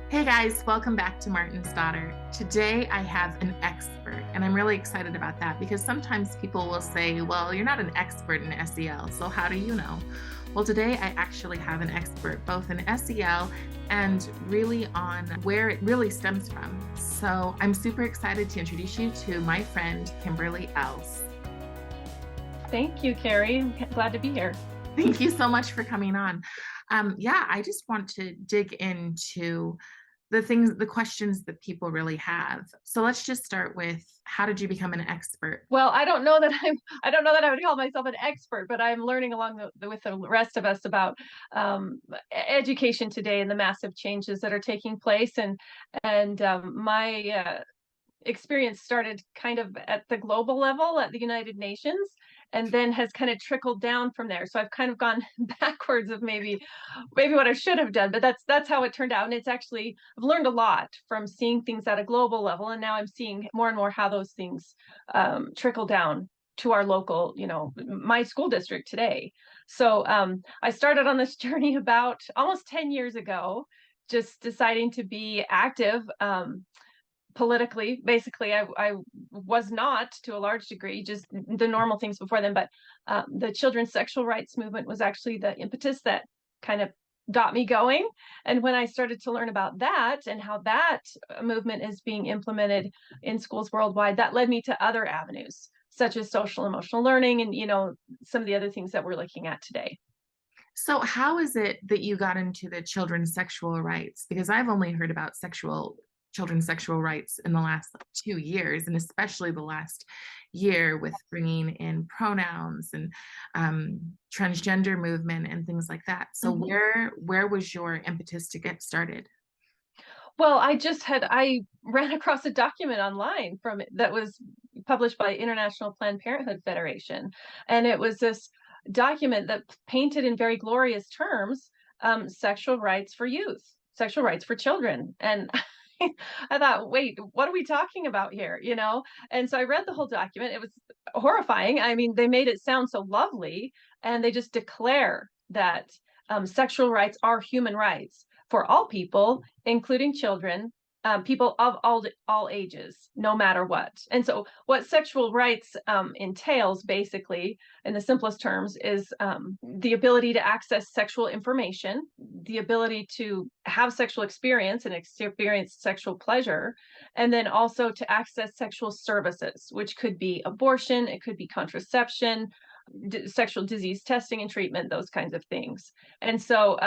Hey guys, welcome back to Martin's Daughter. Today I have an expert, and I'm really excited about that because sometimes people will say, well, you're not an expert in SEL, so how do you know? Well, today I actually have an expert both in SEL and really on where it really stems from. So I'm super excited to introduce you to my friend, Kimberly Ells. Thank you, Carrie. I'm glad to be here. Thank you so much for coming on. I just want to dig into the questions that people really have. So let's just start with, how did you become an expert? Well, I don't know that I would call myself an expert, but I'm learning along with the rest of us about education today and the massive changes that are taking place. And my experience started kind of at the global level at the United Nations and then has kind of trickled down from there. So I've kind of gone backwards of maybe what I should have done, but that's how it turned out. And it's actually, I've learned a lot from seeing things at a global level, and now I'm seeing more and more how those things trickle down to our local, my school district today. So I started on this journey about almost 10 years ago, just deciding to be active politically. Basically, I was not, to a large degree, just the normal things before then, but the children's sexual rights movement was actually the impetus that kind of got me going. And when I started to learn about that and how that movement is being implemented in schools worldwide, that led me to other avenues such as social emotional learning and some of the other things that we're looking at today. So how is it that you got into the children's sexual rights? Because I've only heard about children's sexual rights in the last 2 years, and especially the last year with bringing in pronouns and transgender movement and things like that. So Mhm. where was your impetus to get started? Well, I ran across a document online from that was published by International Planned Parenthood Federation, and it was this document that painted in very glorious terms sexual rights for youth, sexual rights for children, and I thought, wait, what are we talking about here? And so I read the whole document. It was horrifying. I mean, they made it sound so lovely, and they just declare that sexual rights are human rights for all people, including children, people of all ages, no matter what. And so, what sexual rights entails, basically, in the simplest terms, is the ability to access sexual information, the ability to have sexual experience and experience sexual pleasure, and then also to access sexual services, which could be abortion, it could be contraception, sexual disease testing and treatment, those kinds of things. And so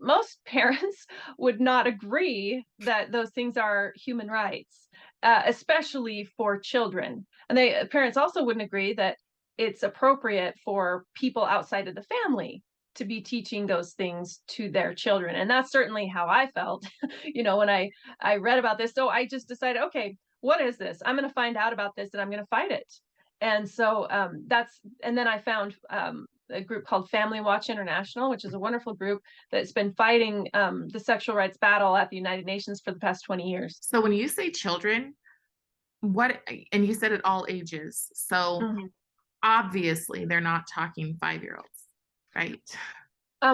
most parents would not agree that those things are human rights, especially for children. And parents also wouldn't agree that it's appropriate for people outside of the family to be teaching those things to their children. And that's certainly how I felt, when I read about this. So I just decided, okay, what is this? I'm going to find out about this and I'm going to fight it. And so and then I found a group called Family Watch International, which is a wonderful group that's been fighting the sexual rights battle at the United Nations for the past 20 years. So when you say children, what, and you said at all ages, so Mhm. obviously they're not talking 5-year-olds, right?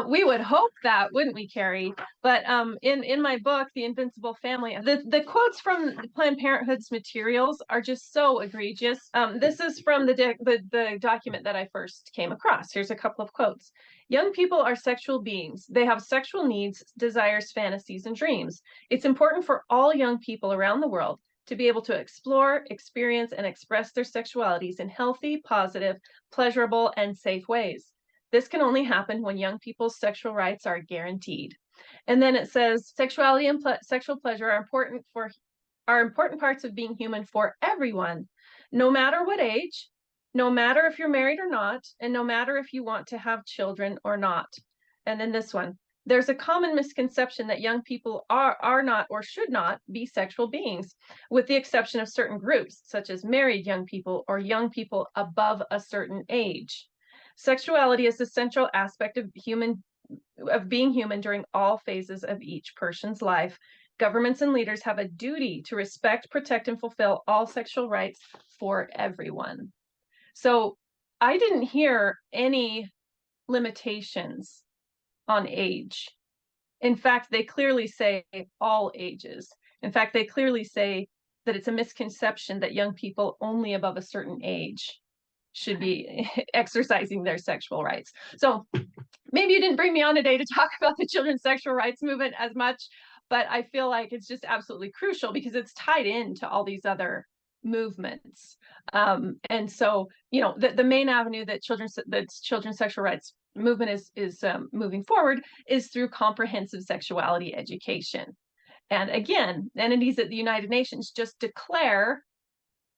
We would hope that, wouldn't we, Carrie? But in my book, The Invincible Family, the quotes from Planned Parenthood's materials are just so egregious. This is from the document that I first came across. Here's a couple of quotes. Young people are sexual beings. They have sexual needs, desires, fantasies, and dreams. It's important for all young people around the world to be able to explore, experience, and express their sexualities in healthy, positive, pleasurable, and safe ways. This can only happen when young people's sexual rights are guaranteed. And then it says sexuality and sexual pleasure are important parts of being human for everyone, no matter what age, no matter if you're married or not, and no matter if you want to have children or not. And then this one, there's a common misconception that young people are not or should not be sexual beings, with the exception of certain groups, such as married young people or young people above a certain age. Sexuality is the central aspect of being human during all phases of each person's life. Governments and leaders have a duty to respect, protect, and fulfill all sexual rights for everyone. So I didn't hear any limitations on age In fact, they clearly say all ages. In fact, they clearly say that it's a misconception that young people only above a certain age should be exercising their sexual rights. So maybe you didn't bring me on today to talk about the children's sexual rights movement as much, but I feel like it's just absolutely crucial because it's tied into all these other movements. And so, the main avenue that children's sexual rights movement is moving forward is through comprehensive sexuality education. And again, entities at the United Nations just declare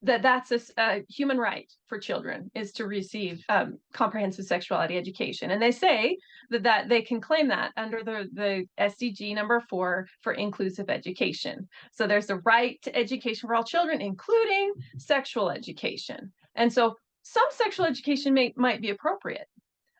that that's a human right for children, is to receive comprehensive sexuality education. And they say that they can claim that under the SDG number 4 for inclusive education. So there's the right to education for all children, including sexual education. And so some sexual education might be appropriate.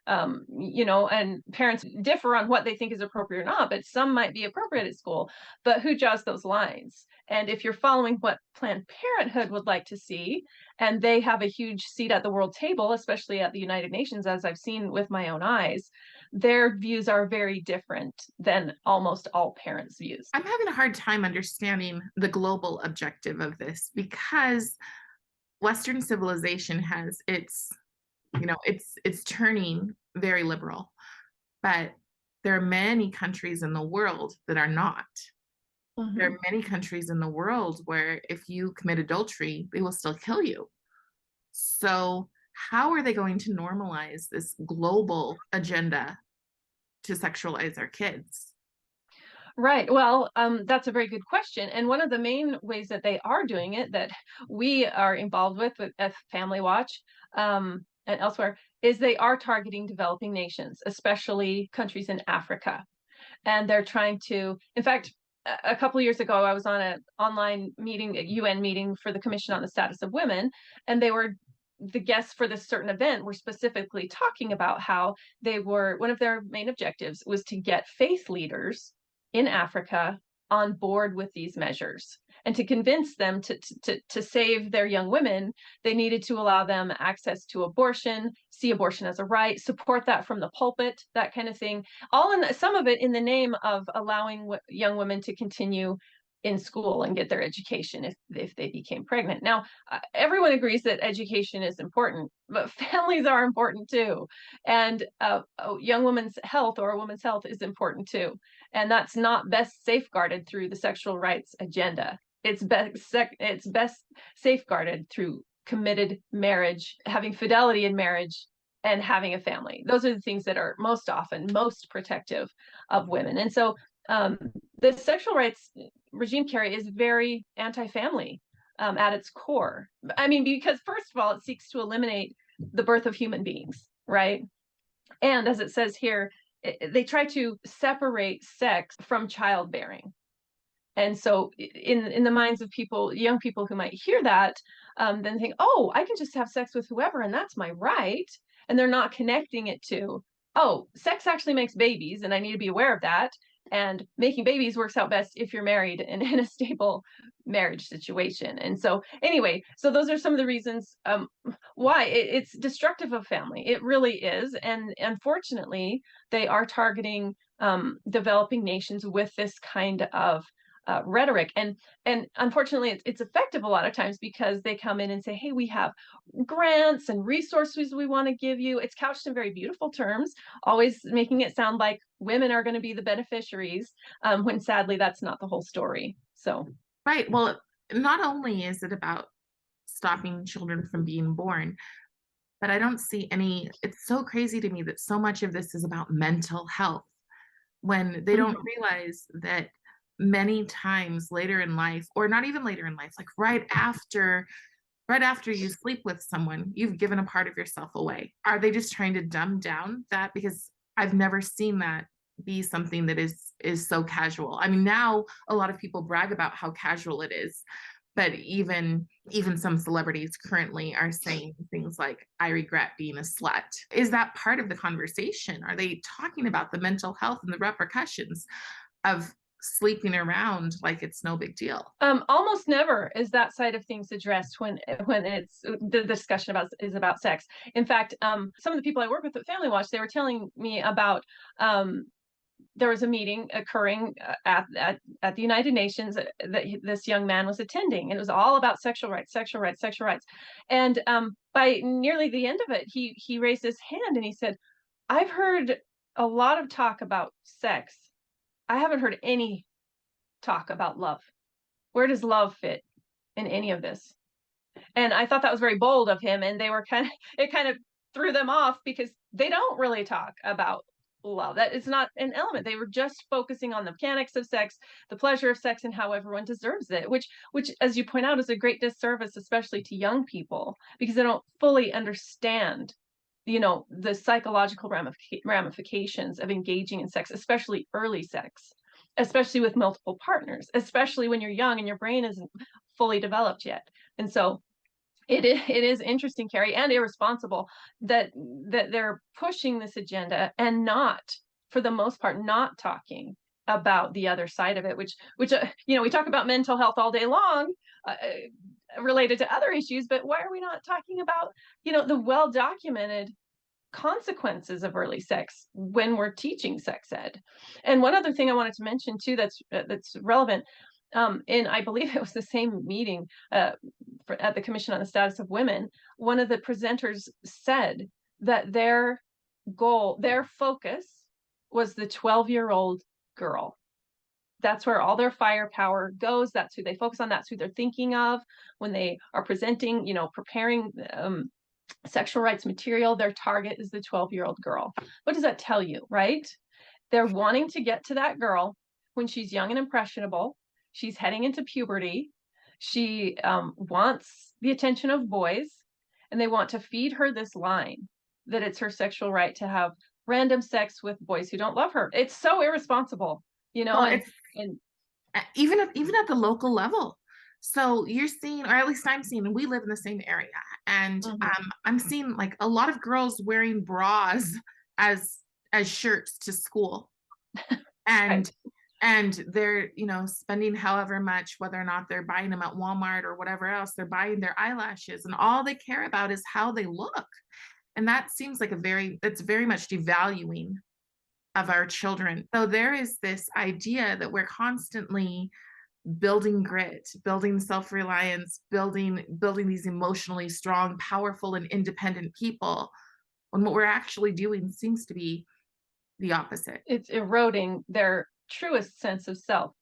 And parents differ on what they think is appropriate or not, but some might be appropriate at school. But who draws those lines? And if you're following what Planned Parenthood would like to see, and they have a huge seat at the world table, especially at the United Nations, as I've seen with my own eyes, their views are very different than almost all parents' views. I'm having a hard time understanding the global objective of this because Western civilization has it's turning very liberal, but there are many countries in the world that are not. Mm-hmm. There are many countries in the world where if you commit adultery, they will still kill you. So how are they going to normalize this global agenda to sexualize our kids? Right. Well, that's a very good question. And one of the main ways that they are doing it, that we are involved with at Family Watch, and elsewhere, is they are targeting developing nations, especially countries in Africa. And they're trying to, in fact, a couple of years ago, I was on an online meeting, a UN meeting for the Commission on the Status of Women, and the guests for this certain event were specifically talking about how one of their main objectives was to get faith leaders in Africa on board with these measures. And to convince them to save their young women, they needed to allow them access to abortion, see abortion as a right, support that from the pulpit, that kind of thing. Some of it in the name of allowing young women to continue in school and get their education if they became pregnant. Now, everyone agrees that education is important, but families are important too. And a young woman's health or a woman's health is important too. And that's not best safeguarded through the sexual rights agenda. It's best safeguarded through committed marriage, having fidelity in marriage, and having a family. Those are the things that are most often most protective of women. And so the sexual rights regime, Carrie, is very anti-family at its core. I mean, because first of all, it seeks to eliminate the birth of human beings, right? And as it says here, they try to separate sex from childbearing. And so in the minds of young people who might hear that, then think, oh, I can just have sex with whoever, and that's my right. And they're not connecting it to, oh, sex actually makes babies, and I need to be aware of that. And making babies works out best if you're married and in a stable marriage situation. And so anyway, so those are some of the reasons why it's destructive of family. It really is. And unfortunately, they are targeting developing nations with this kind of rhetoric. And unfortunately, it's effective a lot of times because they come in and say, hey, we have grants and resources we want to give you. It's couched in very beautiful terms, always making it sound like women are going to be the beneficiaries, when sadly, that's not the whole story. So, Right. Well, not only is it about stopping children from being born, but I don't see it's so crazy to me that so much of this is about mental health when they don't realize that many times later in life, or not even later in life, like right after you sleep with someone, you've given a part of yourself away. Are they just trying to dumb down that? Because I've never seen that be something that is so casual. I mean, now a lot of people brag about how casual it is, but even some celebrities currently are saying things like, I regret being a slut. Is that part of the conversation? Are they talking about the mental health and the repercussions of sleeping around like it's no big deal? Almost never is that side of things addressed when it's the discussion is about sex. In fact, some of the people I work with at Family Watch, they were telling me about there was a meeting occurring at the United Nations that this young man was attending, and it was all about sexual rights, sexual rights, sexual rights. And by nearly the end of it, he raised his hand and he said, "I've heard a lot of talk about sex. I haven't heard any talk about love. Where does love fit in any of this?" And I thought that was very bold of him, and they were it kind of threw them off because they don't really talk about love. That is not an element. They were just focusing on the mechanics of sex, the pleasure of sex, and how everyone deserves it, which, as you point out, is a great disservice, especially to young people, because they don't fully understand, the psychological ramifications of engaging in sex, especially early sex, especially with multiple partners, especially when you're young and your brain isn't fully developed yet. And so it is interesting, Carrie, and irresponsible that they're pushing this agenda and not, for the most part, not talking about the other side of it, which we talk about mental health all day long, related to other issues, but why are we not talking about, the well-documented consequences of early sex when we're teaching sex ed? And one other thing I wanted to mention too that's relevant, in, I believe it was the same meeting at the Commission on the Status of Women, one of the presenters said that their goal, their focus was the 12-year-old girl. That's where all their firepower goes. That's who they focus on. That's who they're thinking of when they are presenting, preparing sexual rights material. Their target is the 12-year-old girl. What does that tell you, right? They're wanting to get to that girl when she's young and impressionable. She's heading into puberty. She wants the attention of boys, and they want to feed her this line that it's her sexual right to have random sex with boys who don't love her. It's so irresponsible, Well, and it's even at the local level. So you're seeing, or at least I'm seeing, and we live in the same area, and Mhm. I'm seeing like a lot of girls wearing bras as shirts to school, Right. and they're spending however much, whether or not they're buying them at Walmart or whatever else, they're buying their eyelashes, and all they care about is how they look. And that seems like that's very much devaluing of our children. So there is this idea that we're constantly building grit, building self-reliance, building these emotionally strong, powerful, and independent people, when what we're actually doing seems to be the opposite. It's eroding their truest sense of self,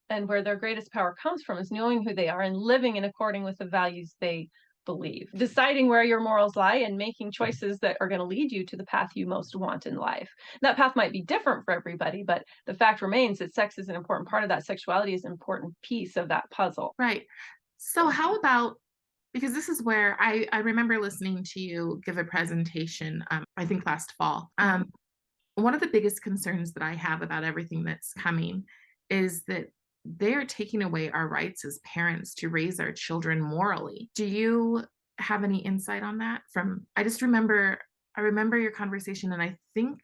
and where their greatest power comes from is knowing who they are and living in according with the values they believe, deciding where your morals lie and making choices that are going to lead you to the path you most want in life. That path might be different for everybody, but the fact remains that sex is an important part of that. Sexuality is an important piece of that puzzle. Right. So how about, because this is where I remember listening to you give a presentation, I think last fall. One of the biggest concerns that I have about everything that's coming is that they are taking away our rights as parents to raise our children morally. Do you have any insight on that? I remember your conversation, and I think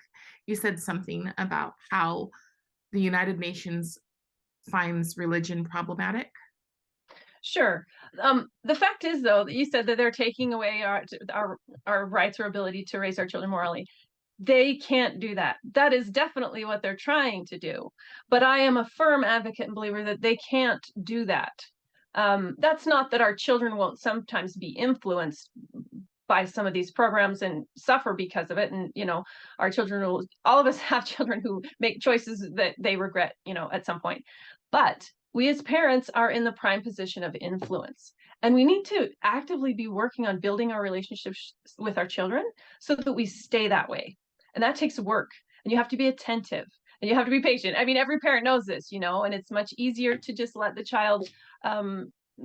you said something about how the United Nations finds religion problematic. Sure. The fact is, though, that you said that they're taking away our rights or ability to raise our children morally. They can't do that. That is definitely what they're trying to do. But I am a firm advocate and believer that they can't do that. That's not that our children won't sometimes be influenced by some of these programs and suffer because of it. And, our children all of us have children who make choices that they regret, at some point. But we as parents are in the prime position of influence. And we need to actively be working on building our relationships with our children so that we stay that way. And that takes work. And you have to be attentive and you have to be patient. I mean, every parent knows this, and it's much easier to just let the child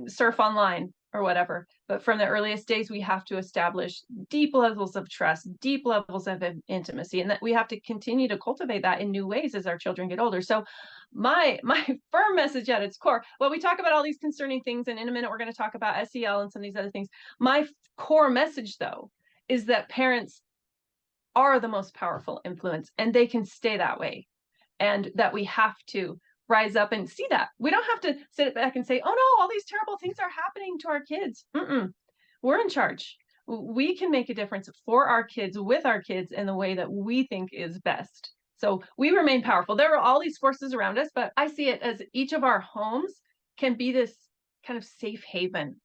surf online or whatever. But from the earliest days, we have to establish deep levels of trust, deep levels of intimacy, and that we have to continue to cultivate that in new ways as our children get older. So my firm message at its core, well, we talk about all these concerning things, and in a minute, we're going to talk about SEL and some of these other things. My core message, though, is that parents are the most powerful influence, and they can stay that way, and that we have to rise up and see that. We don't have to sit back and say, oh no, all these terrible things are happening to our kids. We're in charge. We can make a difference for our kids, with our kids, in the way that we think is best. So we remain powerful. There are all these forces around us, but I see it as each of our homes can be this kind of safe haven,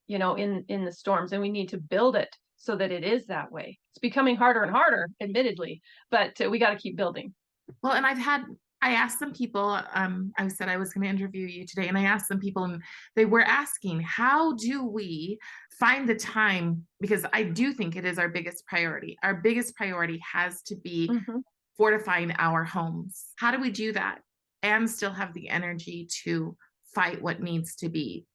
in the storms, and we need to build it so that it is that way. It's becoming harder and harder, admittedly, but we got to keep building. Well, and I asked some people, I said I was going to interview you today, and I asked some people, and they were asking, how do we find the time? Because I do think it is our biggest priority. Our biggest priority has to be Mm-hmm. fortifying our homes. How do we do that and still have the energy to fight what needs to be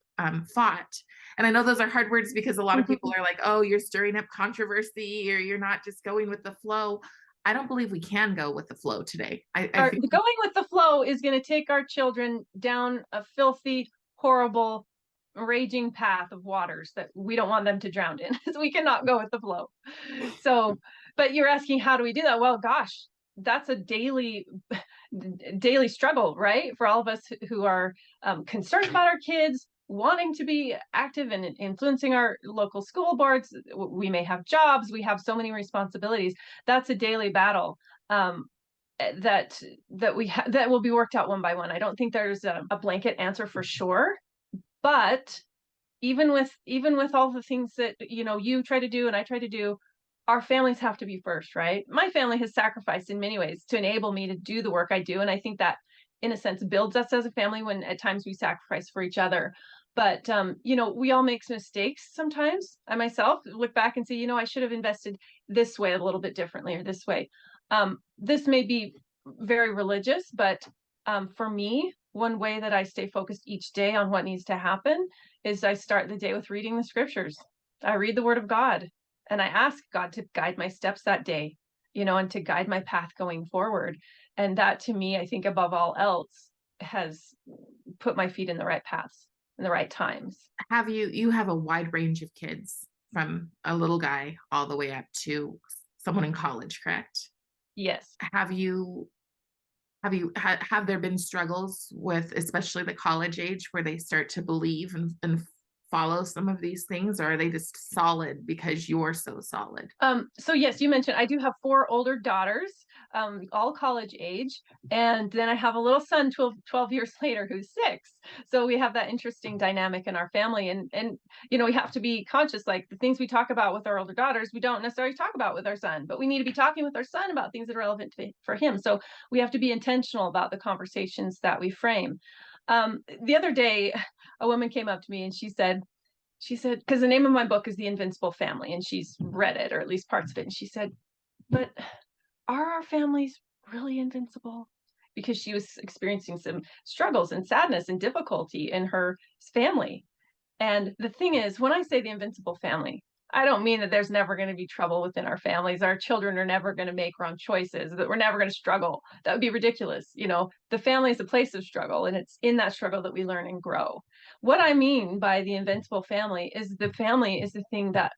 fought? And I know those are hard words because a lot of people are like, oh, you're stirring up controversy or you're not just going with the flow. I don't believe we can go with the flow today. I think Going with the flow is going to take our children down a filthy, horrible, raging path of waters that we don't want them to drown in. So we cannot go with the flow. So, but you're asking, how do we do that? Well, gosh, that's a daily struggle, right? For all of us who are concerned about our kids, wanting to be active and influencing our local school boards. We may have jobs. We have so many responsibilities. That's a daily battle. That that will be worked out one by one. I don't think there's a blanket answer for sure, but even with all the things that you try to do and I try to do, our families have to be first, right? My family has sacrificed in many ways to enable me to do the work I do, and I think that in a sense builds us as a family when at times we sacrifice for each other. But we all make mistakes sometimes. I myself look back and say, I should have invested this way a little bit differently, or this way. This may be very religious, but for me, one way that I stay focused each day on what needs to happen is I start the day with reading the scriptures. I read the word of God and I ask God to guide my steps that day, and to guide my path going forward. And that, to me, I think above all else, has put my feet in the right paths in the right times. you have a wide range of kids from a little guy all the way up to someone in college, correct? Yes. Have there been struggles with especially the college age where they start to believe and follow some of these things, or are they just solid because you're so solid? So yes, you mentioned I do have 4 older daughters, all college age, and then I have a little son 12 years later who's 6. So we have that interesting dynamic in our family, and we have to be conscious, like the things we talk about with our older daughters, we don't necessarily talk about with our son, but we need to be talking with our son about things that are relevant for him. So we have to be intentional about the conversations that we frame. The other day, a woman came up to me and she said, because the name of my book is The Invincible Family, and she's read it, or at least parts of it. And she said, but are our families really invincible? Because she was experiencing some struggles and sadness and difficulty in her family. And the thing is, when I say the invincible family, I don't mean that there's never going to be trouble within our families. Our children are never going to make wrong choices, that we're never going to struggle. That would be ridiculous. The family is a place of struggle, and it's in that struggle that we learn and grow. What I mean by the invincible family is the family is the thing that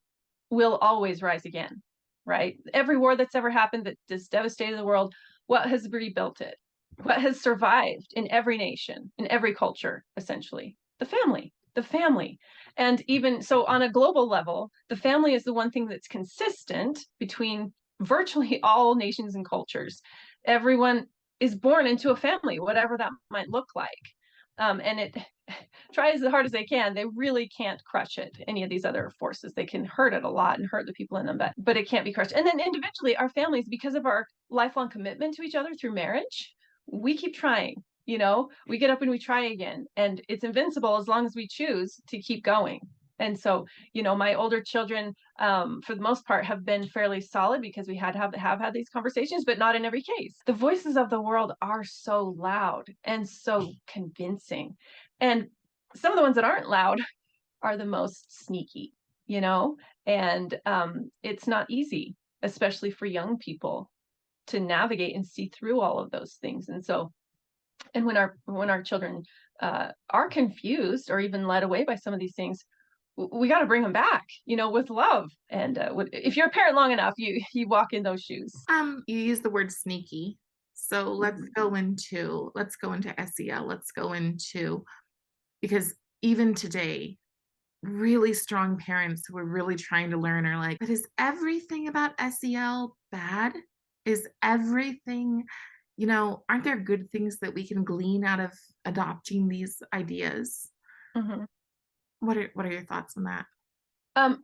will always rise again, right? Every war that's ever happened that has devastated the world, what has rebuilt it? What has survived in every nation, in every culture, essentially? The family. The family. And even so, on a global level, the family is the one thing that's consistent between virtually all nations and cultures. Everyone is born into a family, whatever that might look like. And it try as hard as they can, they really can't crush it. Any of these other forces, they can hurt it a lot and hurt the people in them, but it can't be crushed. And then individually, our families, because of our lifelong commitment to each other through marriage, we keep trying. We get up and we try again, and it's invincible as long as we choose to keep going. And so, my older children, for the most part, have been fairly solid because we have had these conversations, but not in every case. The voices of the world are so loud and so convincing. And some of the ones that aren't loud are the most sneaky, and it's not easy, especially for young people, to navigate and see through all of those things. And so, and when our children are confused or even led away by some of these things, we got to bring them back, with love. And if you're a parent long enough, you walk in those shoes. You use the word sneaky, so let's go into SEL. Let's go into, because even today, really strong parents who are really trying to learn are like, but is everything about SEL bad? Is everything, aren't there good things that we can glean out of adopting these ideas? Mhm. What are your thoughts on that?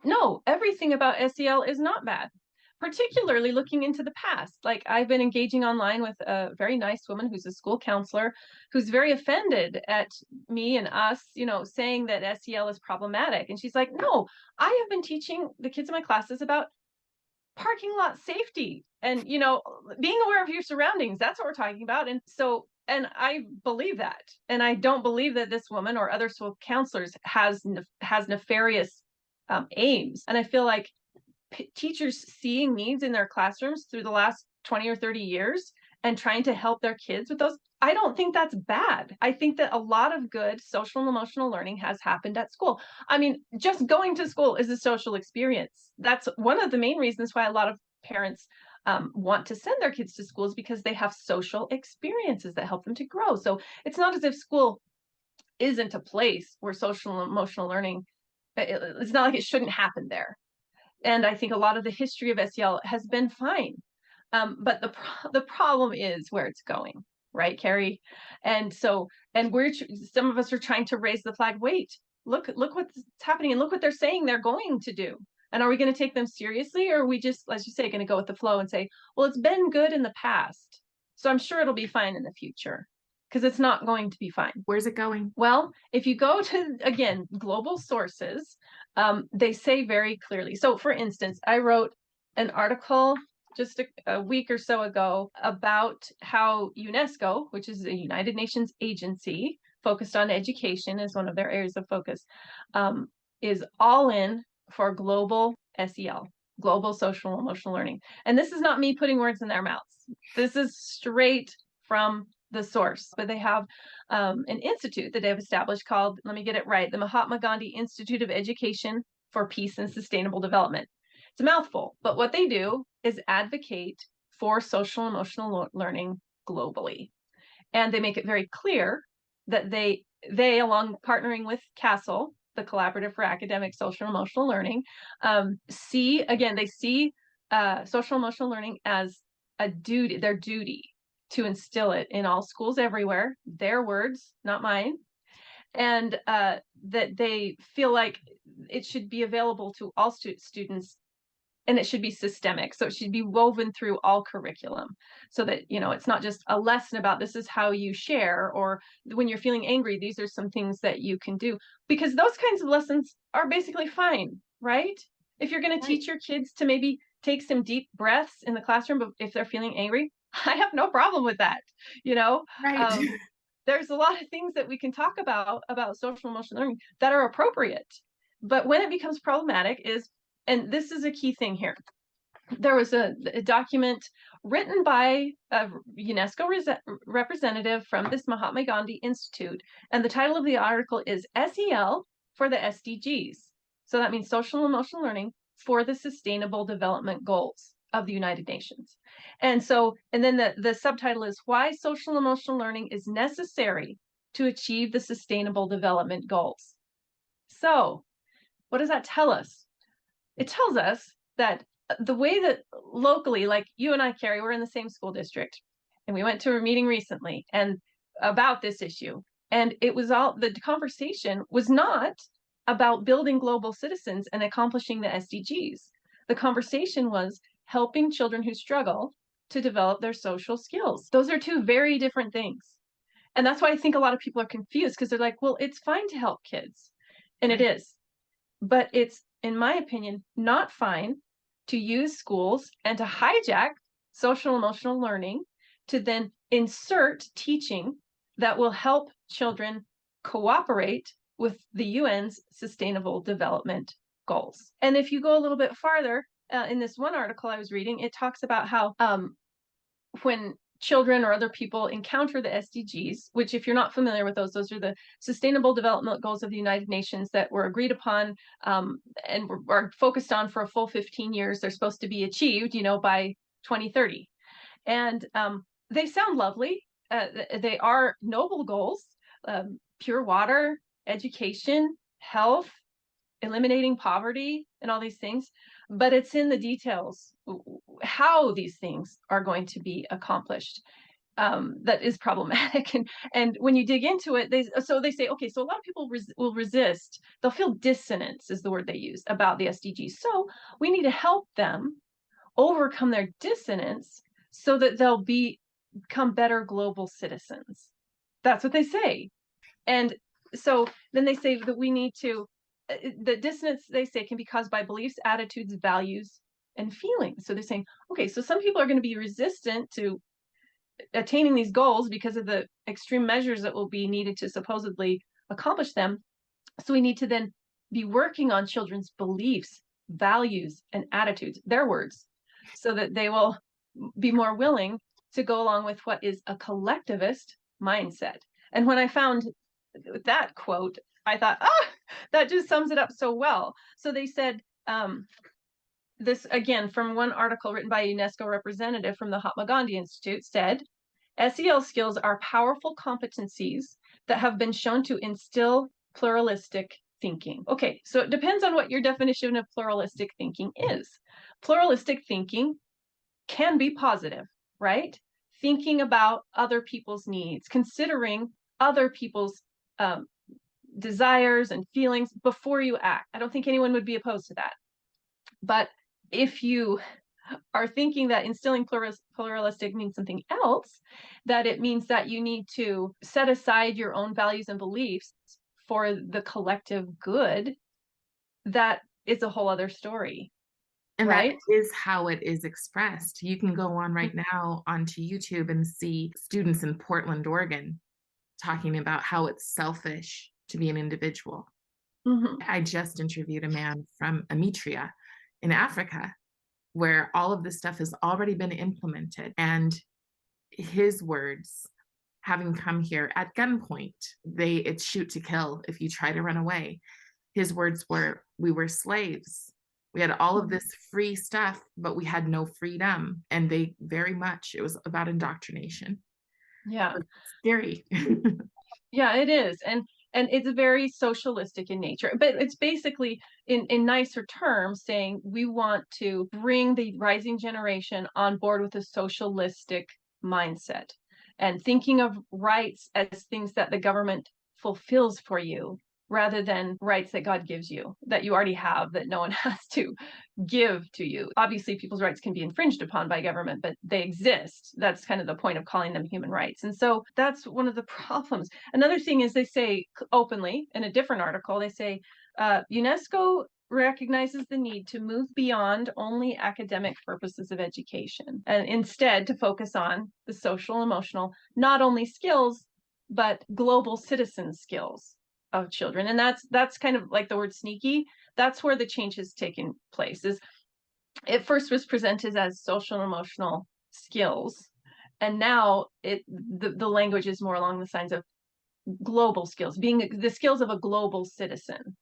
No, everything about SEL is not bad, particularly looking into the past. Like I've been engaging online with a very nice woman who's a school counselor who's very offended at me and us, saying that SEL is problematic. And she's like, no, I have been teaching the kids in my classes about parking lot safety and, being aware of your surroundings. That's what we're talking about. And I believe that. And I don't believe that this woman or other school counselors has nefarious aims. And I feel like teachers seeing needs in their classrooms through the last 20 or 30 years and trying to help their kids with those, I don't think that's bad. I think that a lot of good social and emotional learning has happened at school. I mean, just going to school is a social experience. That's one of the main reasons why a lot of parents want to send their kids to schools, because they have social experiences that help them to grow. So it's not as if school isn't a place where social and emotional learning, it's not like it shouldn't happen there. And I think a lot of the history of SEL has been fine. But the problem is where it's going, right, Carrie? And so, and some of us are trying to raise the flag. Wait, look what's happening, and look what they're saying they're going to do. And are we going to take them seriously, or are we just, as you say, going to go with the flow and say, well, it's been good in the past, so I'm sure it'll be fine in the future? Because it's not going to be fine. Where's it going? Well, if you go to, again, global sources, they say very clearly. So, for instance, I wrote an article just a week or so ago about how UNESCO, which is a United Nations agency focused on education as one of their areas of focus, is all in for global SEL, global social and emotional learning. And this is not me putting words in their mouths. This is straight from the source. But they have an institute that they've established called, let me get it right, the Mahatma Gandhi Institute of Education for Peace and Sustainable Development. It's a mouthful, but what they do is advocate for social and emotional learning globally. And they make it very clear that they along partnering with CASEL, the Collaborative for Academic Social and Emotional Learning, they see social and emotional learning as a duty, their duty to instill it in all schools everywhere. Their words, not mine. And that they feel like it should be available to all students, and it should be systemic. So it should be woven through all curriculum, so that, it's not just a lesson about this is how you share, or when you're feeling angry, these are some things that you can do, because those kinds of lessons are basically fine, right? If you're going to teach your kids to maybe take some deep breaths in the classroom if they're feeling angry, I have no problem with that. you know Right. um, there's a lot of things that we can talk about social emotional learning that are appropriate. But when it becomes problematic is, and this is a key thing here, there was a document written by a UNESCO representative from this Mahatma Gandhi Institute, and the title of the article is SEL for the SDGs. So that means social and emotional learning for the Sustainable Development Goals of the United Nations. And then the subtitle is Why Social and Emotional Learning is Necessary to Achieve the Sustainable Development Goals. So what does that tell us? It tells us that the way that locally, like you and I, Carrie, we're in the same school district, and we went to a meeting recently and about this issue. And it was the conversation was not about building global citizens and accomplishing the SDGs. The conversation was helping children who struggle to develop their social skills. Those are two very different things. And that's why I think a lot of people are confused, because they're like, well, it's fine to help kids. And it is. But it's, in my opinion, not fine to use schools and to hijack social emotional learning to then insert teaching that will help children cooperate with the UN's Sustainable Development Goals. And if you go a little bit farther, in this one article I was reading, it talks about how when children or other people encounter the SDGs, which, if you're not familiar with those are the Sustainable Development Goals of the United Nations that were agreed upon and are focused on for a full 15 years. They're supposed to be achieved, by 2030. And they sound lovely. They are noble goals: pure water, education, health, eliminating poverty and all these things, but it's in the details how these things are going to be accomplished that is problematic. And when you dig into it, they say, okay, so a lot of people will resist. They'll feel dissonance is the word they use about the SDGs. So we need to help them overcome their dissonance so that they'll become better global citizens. That's what they say. And so then they say that we need to, the dissonance, they say, can be caused by beliefs, attitudes, values, and feelings. So they're saying, okay, so some people are going to be resistant to attaining these goals because of the extreme measures that will be needed to supposedly accomplish them. So we need to then be working on children's beliefs, values, and attitudes, their words, so that they will be more willing to go along with what is a collectivist mindset. And when I found that quote, I thought, that just sums it up so well. So they said, this again from one article written by a UNESCO representative from the Mahatma Gandhi Institute said, SEL skills are powerful competencies that have been shown to instill pluralistic thinking. Okay, so it depends on what your definition of pluralistic thinking is. Pluralistic thinking can be positive, right? Thinking about other people's needs, considering other people's desires and feelings before you act. I don't think anyone would be opposed to that. But if you are thinking that instilling pluralistic means something else, that it means that you need to set aside your own values and beliefs for the collective good, that is a whole other story. And that Right? is how it is expressed. You can go on right now onto YouTube and see students in Portland, Oregon, talking about how it's selfish to be an individual. Mm-hmm. I just interviewed a man from Eritrea in Africa, where all of this stuff has already been implemented. And his words, having come here at gunpoint, it's shoot to kill if you try to run away. His words were, we were slaves. We had all of this free stuff, but we had no freedom. And it was about indoctrination. Yeah. Scary. Yeah, it is. And it's very socialistic in nature, but it's basically in nicer terms saying we want to bring the rising generation on board with a socialistic mindset and thinking of rights as things that the government fulfills for you rather than rights that God gives you, that you already have, that no one has to give to you. Obviously, people's rights can be infringed upon by government, but they exist. That's kind of the point of calling them human rights. And so that's one of the problems. Another thing is they say openly in a different article, they say UNESCO recognizes the need to move beyond only academic purposes of education and instead to focus on the social, emotional, not only skills, but global citizen skills of children. And that's kind of like the word sneaky. That's where the change has taken place. Is it first was presented as social and emotional skills, and now the language is more along the lines of global skills, being the skills of a global citizen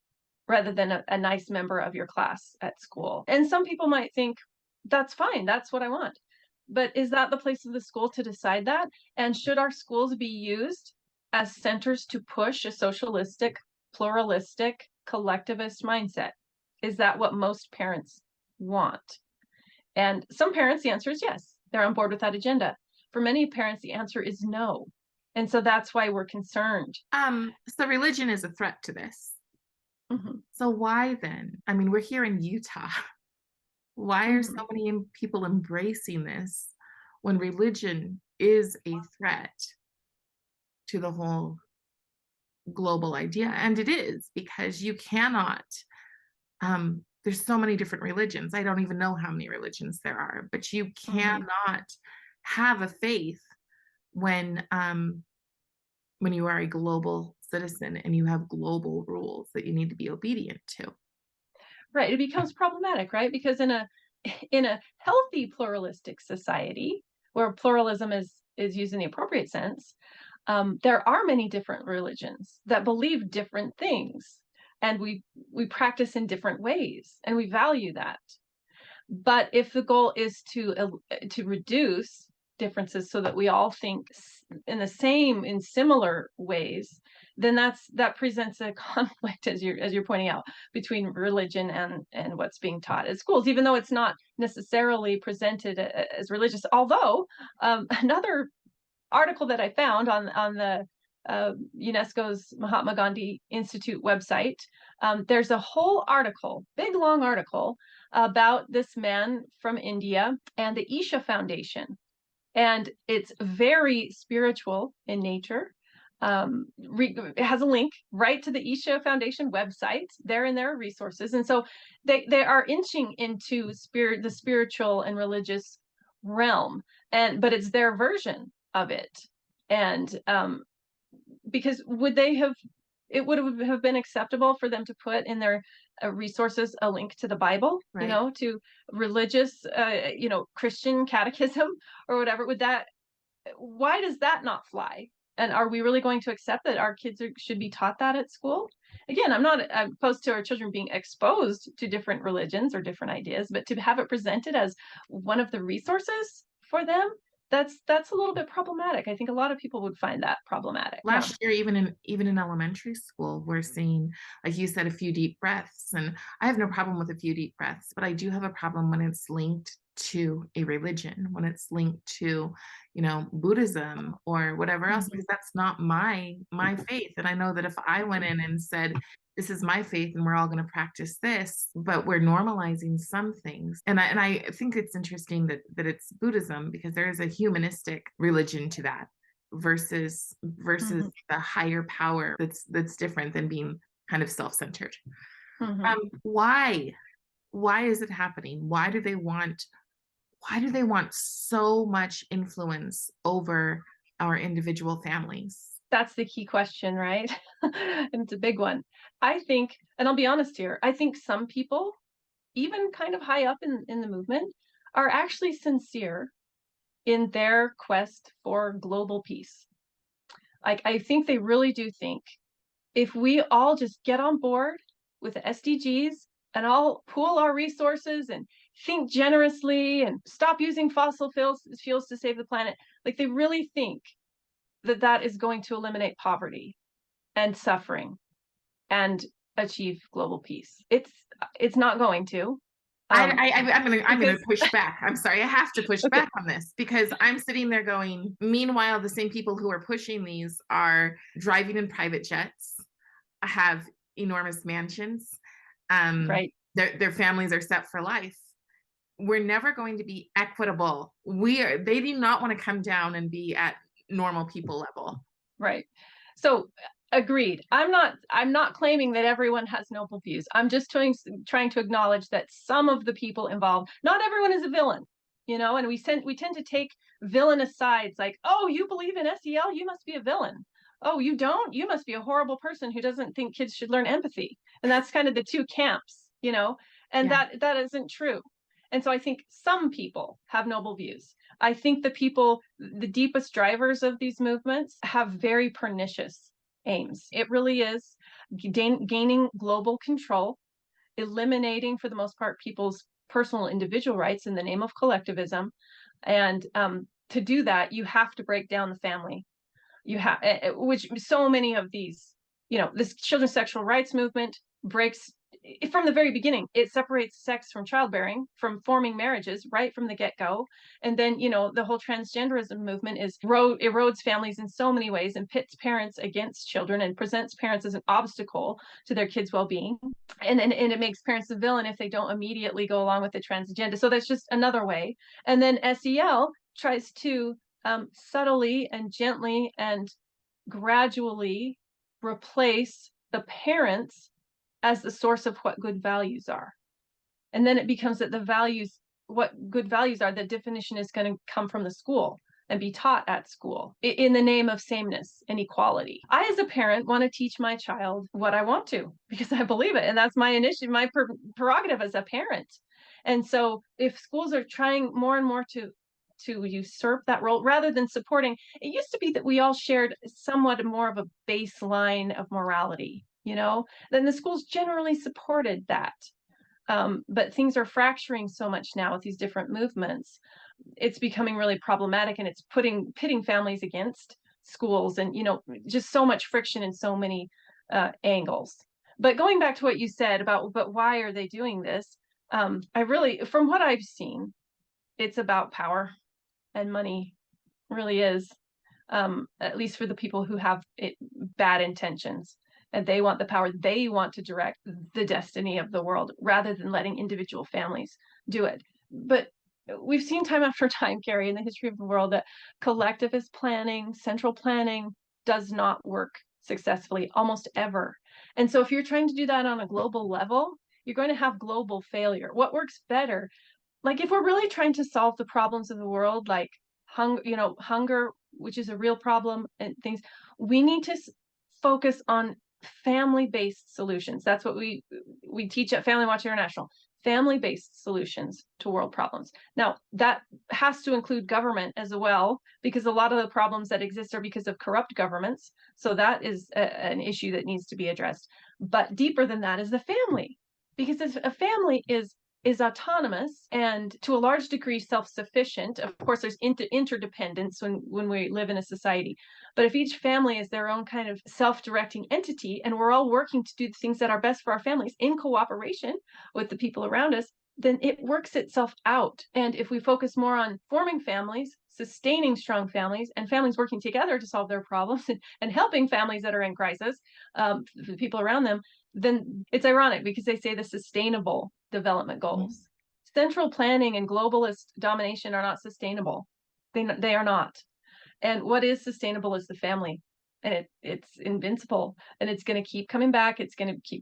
rather than a nice member of your class at school. And some people might think that's fine, that's what I want. But is that the place of the school to decide that? And should our schools be used as centers to push a socialistic, pluralistic, collectivist mindset? Is that what most parents want? And some parents, the answer is yes. They're on board with that agenda. For many parents, the answer is no. And so that's why we're concerned. So religion is a threat to this. Mm-hmm. So why then? I mean, we're here in Utah. Why are so many people embracing this when religion is a threat to the whole global idea? And it is, because you cannot, there's so many different religions. I don't even know how many religions there are, but you cannot have a faith when you are a global citizen and you have global rules that you need to be obedient to. Right. It becomes problematic, right? Because in a healthy pluralistic society where pluralism is used in the appropriate sense, there are many different religions that believe different things, and we practice in different ways, and we value that. But if the goal is to reduce differences so that we all think in similar ways, then that presents a conflict, as you're pointing out, between religion and what's being taught at schools, even though it's not necessarily presented as religious. Although another article that I found on the UNESCO's Mahatma Gandhi Institute website, there's a whole article, big long article, about this man from India and the Isha Foundation. And it's very spiritual in nature. It has a link right to the Isha Foundation website there in their resources. And so they are inching into the spiritual and religious realm, but it's their version of it. And because it would have been acceptable for them to put in their resources a link to the Bible, Right. to religious, Christian catechism or whatever. Why does that not fly? And are we really going to accept that our kids should be taught that at school? Again, I'm not opposed to our children being exposed to different religions or different ideas, but to have it presented as one of the resources for them, that's a little bit problematic. I think a lot of people would find that problematic. Last year, even in elementary school, we're seeing, like you said, a few deep breaths. And I have no problem with a few deep breaths, but I do have a problem when it's linked to a religion, when it's linked to, Buddhism or whatever else, because that's not my faith. And I know that if I went in and said, this is my faith and we're all going to practice this, but we're normalizing some things. And I think it's interesting that it's Buddhism, because there is a humanistic religion to that versus Mhm. the higher power that's different than being kind of self-centered. Mhm. Why is it happening? Why do they want so much influence over our individual families? That's the key question, right? And it's a big one. I think, and I'll be honest here, I think some people, even kind of high up in the movement, are actually sincere in their quest for global peace. Like, I think they really do think if we all just get on board with the SDGs and all pool our resources and think generously and stop using fossil fuels to save the planet, like they really think that is going to eliminate poverty and suffering and achieve global peace. It's not going to. I, Um, I, I'm gonna because push back. I'm sorry, I have to push okay, back on this because I'm sitting there going, meanwhile, the same people who are pushing these are driving in private jets, have enormous mansions, right. their families are set for life. We're never going to be equitable. They do not want to come down and be at normal people level. Right. So agreed. I'm not claiming that everyone has noble views. I'm just trying to acknowledge that some of the people involved, not everyone is a villain, and we tend to take villainous sides like, oh, you believe in SEL, you must be a villain. Oh, you don't? You must be a horrible person who doesn't think kids should learn empathy. And that's kind of the two camps. And Yeah. that isn't true. And so I think some people have noble views. I think the deepest drivers of these movements have very pernicious aims. It really is gaining global control, eliminating, for the most part, people's personal individual rights in the name of collectivism. And to do that, you have to break down the family. Which so many of this children's sexual rights movement breaks from the very beginning. It separates sex from childbearing, from forming marriages right from the get-go. And then, the whole transgenderism movement erodes families in so many ways and pits parents against children and presents parents as an obstacle to their kids' well-being. And it makes parents the villain if they don't immediately go along with the transgender. So that's just another way. And then SEL tries to subtly and gently and gradually replace the parents as the source of what good values are. And then it becomes that what good values are, the definition is going to come from the school and be taught at school in the name of sameness and equality. I, as a parent, want to teach my child what I want to because I believe it. And that's my initiative, my prerogative as a parent. And so if schools are trying more and more to usurp that role rather than supporting, it used to be that we all shared somewhat more of a baseline of morality, then the schools generally supported that. But things are fracturing so much now with these different movements it's becoming really problematic, and it's pitting families against schools, and just so much friction in so many angles. But going back to what you said about, but why are they doing this? I really, from what I've seen, it's about power and money, really is. At least for the people who have bad intentions, and they want the power. They want to direct the destiny of the world rather than letting individual families do it. But we've seen time after time, Carrie, in the history of the world, that collectivist planning, central planning, does not work successfully almost ever. And so if you're trying to do that on a global level, you're going to have global failure. What works better, like if we're really trying to solve the problems of the world, like hunger, which is a real problem, and things, we need to focus on family-based solutions. That's what we teach at Family Watch International. Family-based solutions to world problems. Now, that has to include government as well, because a lot of the problems that exist are because of corrupt governments. So that is an issue that needs to be addressed. But deeper than that is the family, because if a family is autonomous and to a large degree self-sufficient. Of course, there's interdependence when we live in a society. But if each family is their own kind of self-directing entity, and we're all working to do the things that are best for our families in cooperation with the people around us, then it works itself out. And if we focus more on forming families, sustaining strong families, and families working together to solve their problems, and helping families that are in crisis, the people around them, then it's ironic because they say the sustainable development goals. Mm-hmm. Central planning and globalist domination are not sustainable. They are not. And what is sustainable is the family. And it's invincible, and it's going to keep coming back. It's going to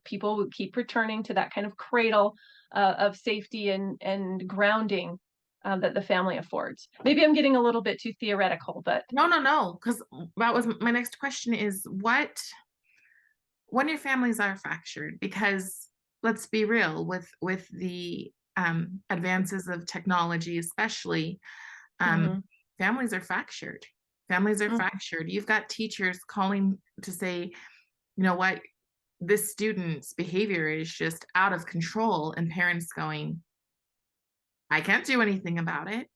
keep returning to that kind of cradle of safety and grounding that the family affords. Maybe I'm getting a little bit too theoretical, but no, because that was my next question: is what when your families are fractured? Because let's be real, with the advances of technology, especially, mm-hmm. families are fractured. Families are mm-hmm. fractured. You've got teachers calling to say, you know what, this student's behavior is just out of control, and parents going, I can't do anything about it.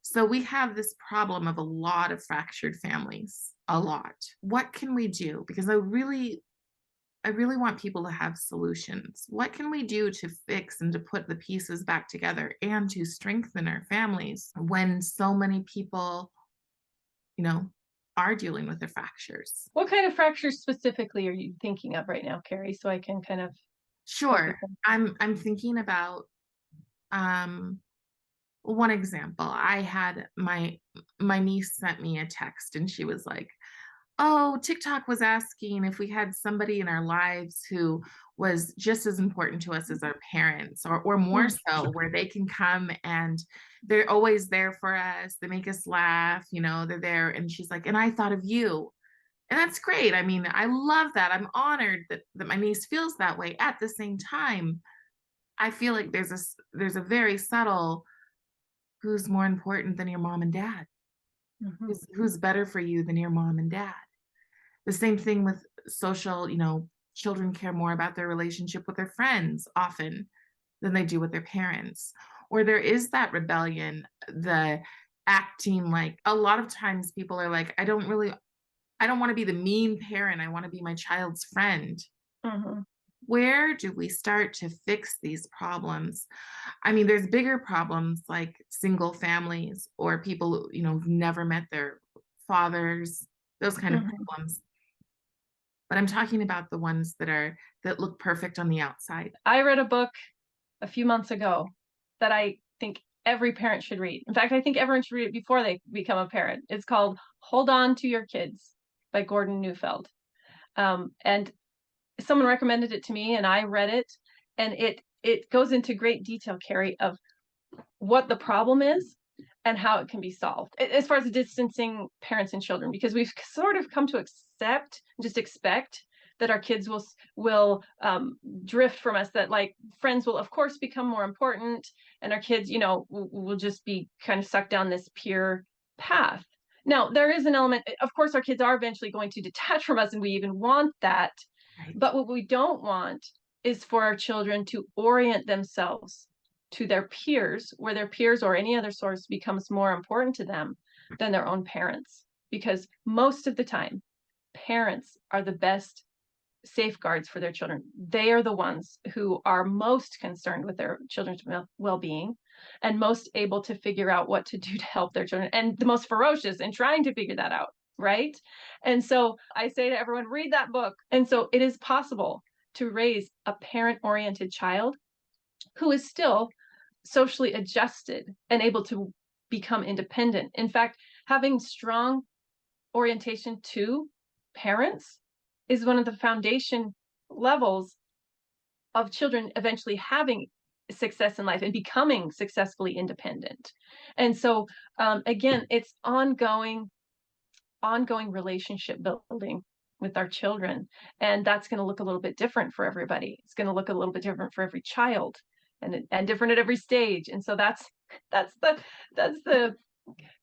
So we have this problem of a lot of fractured families, a lot. What can we do? Because I really want people to have solutions. What can we do to fix and to put the pieces back together and to strengthen our families when so many people, are dealing with their fractures? What kind of fractures specifically are you thinking of right now, Carrie? So I can kind of. Sure. I'm thinking about one example. I had my niece sent me a text, and she was like, oh, TikTok was asking if we had somebody in our lives who was just as important to us as our parents, or more so, where they can come and they're always there for us. They make us laugh, they're there. And she's like, and I thought of you. And that's great. I mean, I love that. I'm honored that my niece feels that way. At the same time, I feel like there's a very subtle, who's more important than your mom and dad? Mm-hmm. Who's better for you than your mom and dad? The same thing with social, children care more about their relationship with their friends often than they do with their parents. Or there is that rebellion, the acting like, a lot of times people are like, I don't want to be the mean parent. I want to be my child's friend. Mm-hmm. Where do we start to fix these problems? I mean, there's bigger problems like single families or people, who've never met their fathers, those kind mm-hmm. of problems. But I'm talking about the ones that look perfect on the outside. I read a book a few months ago that I think every parent should read. In fact, I think everyone should read it before they become a parent. It's called Hold On to Your Kids by Gordon Neufeld. And someone recommended it to me, and I read it, and it goes into great detail, Carrie, of what the problem is and how it can be solved as far as distancing parents and children, because we've sort of come to expect that our kids will drift from us, that like friends will of course become more important, and our kids will just be kind of sucked down this pure path. Now, there is an element, of course our kids are eventually going to detach from us, and we even want that. Right. But what we don't want is for our children to orient themselves to their peers, where their peers or any other source becomes more important to them than their own parents. Because most of the time, parents are the best safeguards for their children. They are the ones who are most concerned with their children's well-being and most able to figure out what to do to help their children, and the most ferocious in trying to figure that out, right? And so I say to everyone, read that book. And so it is possible to raise a parent-oriented child who is still socially adjusted and able to become independent. In fact, having strong orientation to parents is one of the foundation levels of children eventually having success in life and becoming successfully independent. And so, again, it's ongoing relationship building with our children, and that's going to look a little bit different for everybody. It's going to look a little bit different for every child, and different at every stage. And so that's the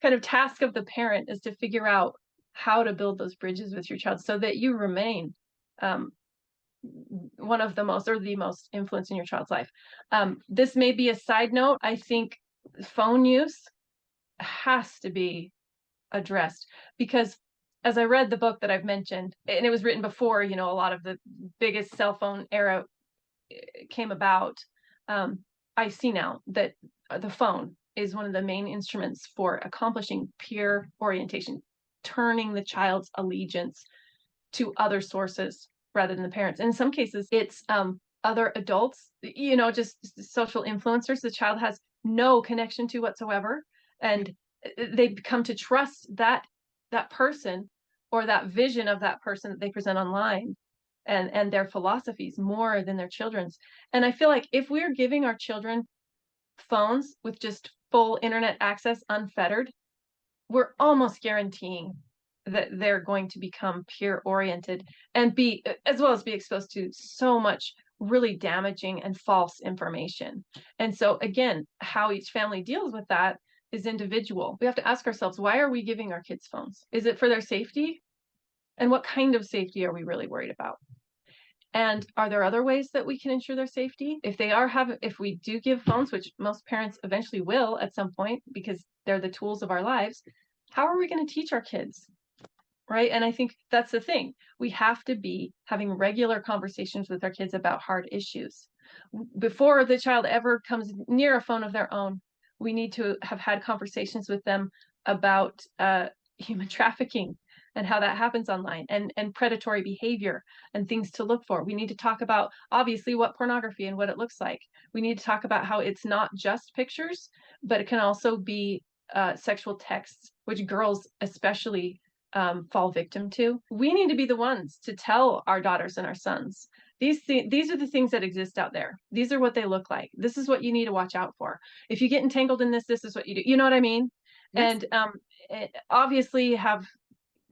kind of task of the parent, is to figure out how to build those bridges with your child so that you remain one of the most, or the most, influence in your child's life. This may be a side note. I think phone use has to be addressed, because as I read the book that I've mentioned, and it was written before, a lot of the biggest cell phone era came about, I see now that the phone is one of the main instruments for accomplishing peer orientation, turning the child's allegiance to other sources rather than the parents. And in some cases, it's other adults, just social influencers the child has no connection to whatsoever. And they come to trust that person, or that vision of that person that they present online, and their philosophies, more than their children's. And I feel like if we're giving our children phones with just full internet access, unfettered, we're almost guaranteeing that they're going to become peer oriented and be, as well as be exposed to so much really damaging and false information. And so again, how each family deals with that is individual. We have to ask ourselves, why are we giving our kids phones? Is it for their safety? And what kind of safety are we really worried about? And are there other ways that we can ensure their safety? If we do give phones, which most parents eventually will at some point, because they're the tools of our lives, how are we going to teach our kids? Right? And I think that's the thing. We have to be having regular conversations with our kids about hard issues. Before the child ever comes near a phone of their own, we need to have had conversations with them about human trafficking and how that happens online, and predatory behavior and things to look for. We need to talk about, obviously, what pornography and what it looks like. We need to talk about how it's not just pictures, but it can also be sexual texts, which girls especially fall victim to. We need to be the ones to tell our daughters and our sons, these are the things that exist out there. These are what they look like. This is what you need to watch out for. If you get entangled in this, this is what you do. You know what I mean? Yes. And obviously have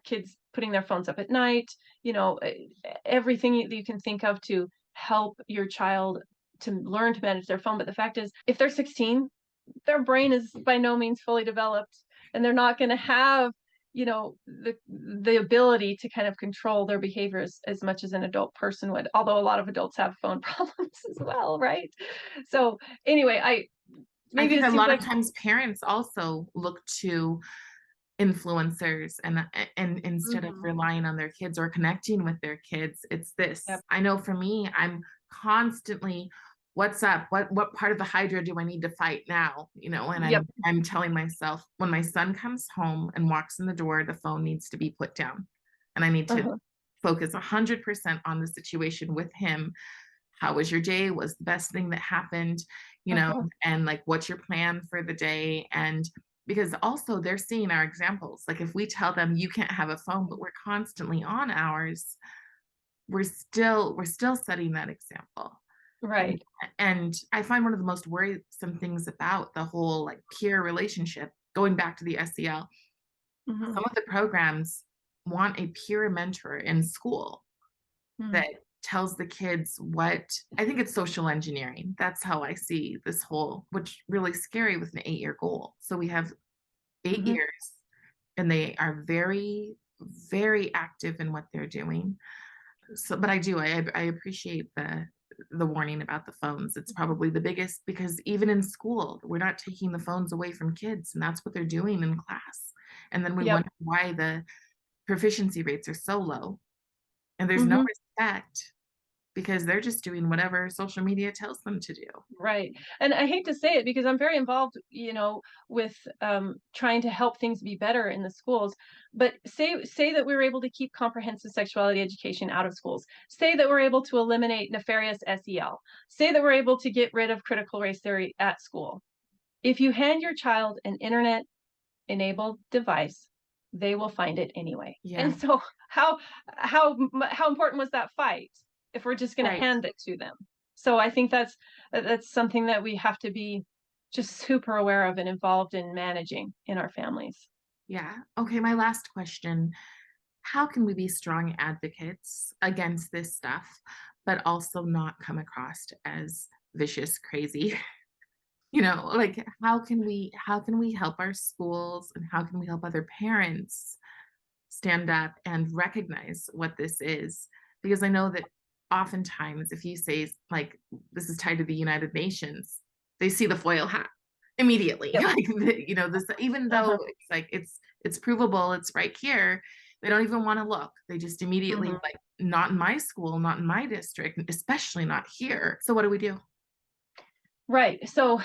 kids putting their phones up at night, everything you can think of to help your child to learn to manage their phone. But the fact is, if they're 16, their brain is by no means fully developed, and they're not going to have the ability to kind of control their behaviors as much as an adult person would, although a lot of adults have phone problems as well, right? So anyway, I maybe think it a seems lot of like, times parents also look to influencers, and instead of mhm, relying on their kids or connecting with their kids, it's this. yep, I know for me, I'm constantly, what's up? What part of the hydra do I need to fight now? And yep, I'm telling myself, when my son comes home and walks in the door, the phone needs to be put down. And I need to uh-huh, focus 100% on the situation with him. How was your day? Was the best thing that happened? uh-huh, And like, what's your plan for the day? And because also they're seeing our examples. Like, if we tell them you can't have a phone, but we're constantly on ours, we're still setting that example. And right, and I find one of the most worrisome things about the whole like peer relationship, going back to the SEL, mhm, some of the programs want a peer mentor in school mhm, that tells the kids what. I think it's social engineering. That's how I see this whole, which really scary with an 8-year goal. So we have 8 mhm, years, and they are very, very active in what they're doing. So, but I appreciate the warning about the phones. It's probably the biggest because even in school, we're not taking the phones away from kids, and that's what they're doing in class. And then we Yep. wonder why the proficiency rates are so low, and there's no Hmm. respect because they're just doing whatever social media tells them to do. Right. And I hate to say it because I'm very involved, with trying to help things be better in the schools. But say that we were able to keep comprehensive sexuality education out of schools. Say that we're able to eliminate nefarious SEL. Say that we're able to get rid of critical race theory at school. If you hand your child an internet enabled device, they will find it anyway. Yeah, And so how important was that fight if we're just going to right. hand it to them? So I think that's something that we have to be just super aware of and involved in managing in our families. Yeah. Okay, my last question. How can we be strong advocates against this stuff, but also not come across as vicious, crazy? Like how can we help our schools and how can we help other parents stand up and recognize what this is? Because I know that oftentimes if you say like this is tied to the United Nations, they see the foil hat immediately. Yep. Like this, even though Uh-huh. it's like it's provable, it's right here. They don't even want to look. They just immediately Mhm. like, not in my school, not in my district, especially not here. So what do we do? Right. So,